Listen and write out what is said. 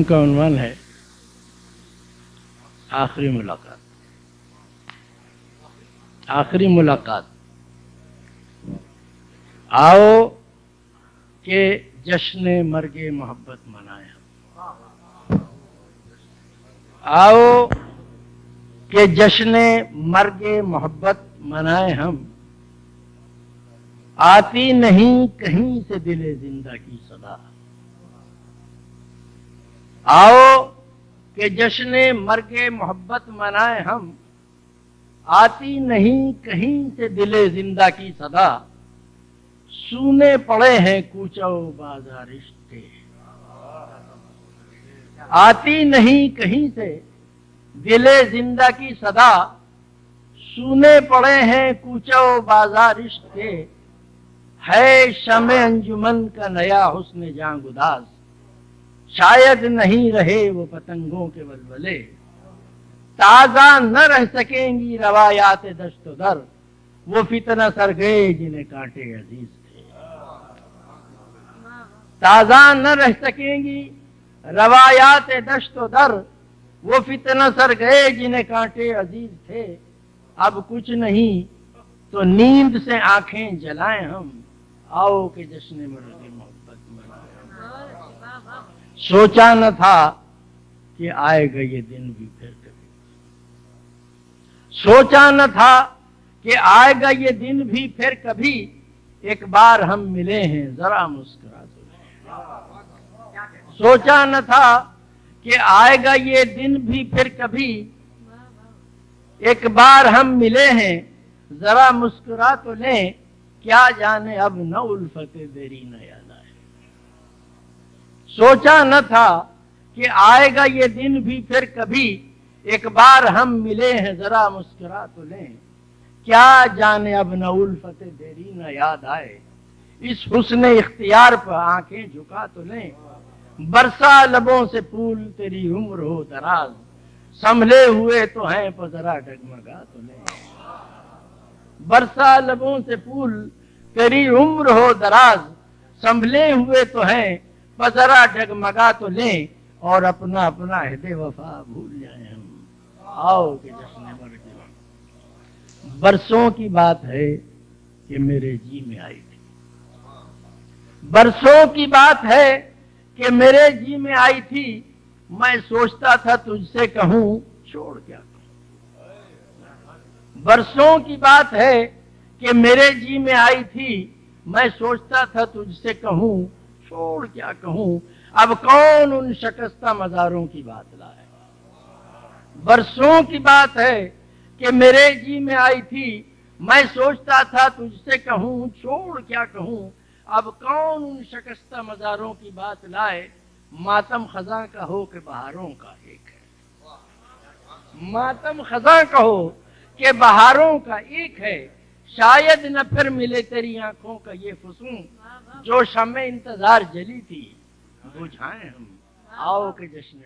کا عنوان ہے آخری ملاقات. آخری ملاقات. آؤ کہ جشن مرگ محبت منائیں ہم. آؤ کہ جشن مرگ محبت منائیں ہم. آتی نہیں کہیں سے دل زندہ کی صدا. آؤ کہ جشن مرگ محبت منائیں ہم. آتی نہیں کہیں سے دل زندہ کی صدا. سونے پڑے ہیں کوچہ و بازار عشق کے. آتی نہیں کہیں سے دل زندہ کی صدا. سونے پڑے ہیں کوچہ و بازار عشق کے. ہے شمع انجمن کا نیا حسن جاں گداز. شاید نہیں رہے وہ پتنگوں کے ولولے. تازہ نہ رہ سکیں گی روایات دشت و در. وہ فتنہ سر گئے جنہیں کانٹے عزیز تھے. تازہ نہ رہ سکیں گی روایات دشت و در. وہ فتنہ سر گئے جنہیں کانٹے عزیز تھے. اب کچھ نہیں تو نیند سے آنکھیں جلائیں ہم. آؤ کہ جشن مرگ محبت منائیں. سوچا نہ تھا کہ آئے گا یہ دن بھی پھر کبھی. سوچا نہ تھا کہ آئے گا یہ دن بھی پھر کبھی. ایک بار ہم ملے ہیں ذرا مسکرا تو لیں. سوچا نہ تھا کہ آئے گا یہ دن بھی پھر کبھی. ایک بار ہم ملے ہیں ذرا مسکرا تو لیں. کیا جانے اب نہ الفت دیری نہ یاد آئے. سوچا نہ تھا کہ آئے گا یہ دن بھی پھر کبھی. ایک بار ہم ملے ہیں ذرا مسکرا تو لیں. کیا جانے اب نہ الفت دیری نہ یاد آئے. اس حسن اختیار پر آنکھیں جھکا تو لیں. برسا لبوں سے پھول تیری عمر ہو دراز. سنبھلے ہوئے تو ہیں پر ذرا ڈگمگا تو لیں. برسا لبوں سے پھول تیری عمر ہو دراز. سنبھلے ہوئے تو ہیں پر ذرا ڈگمگا تو لیں. اور اپنا اپنا عہد وفا بھول جائیں ہم. آؤ کہ جشن مرگ. برسوں کی بات ہے کہ میرے جی میں آئی تھی. برسوں کی بات ہے کہ میرے جی میں آئی تھی. میں سوچتا تھا تجھ سے کہوں چھوڑ کیا کہوں. برسوں کی بات ہے کہ میرے جی میں آئی تھی. میں سوچتا تھا تجھ سے کہوں چھوڑ کیا کہوں. اب کون ان شکستہ مزاروں کی بات لائے. برسوں کی بات ہے کہ میرے جی میں آئی تھی. میں سوچتا تھا تجھ سے کہوں چھوڑ کیا کہوں. اب کون ان شکستہ مزاروں کی بات لائے. ماتم خزاں کا ہو کہ بہاروں کا ایک ہے. ماتم خزاں کا ہو کہ بہاروں کا ایک ہے. شاید نہ پھر ملے تیری آنکھوں کا یہ فسون. جو شمع انتظار جلی تھی بجھائیں ہم. آؤ کہ جشن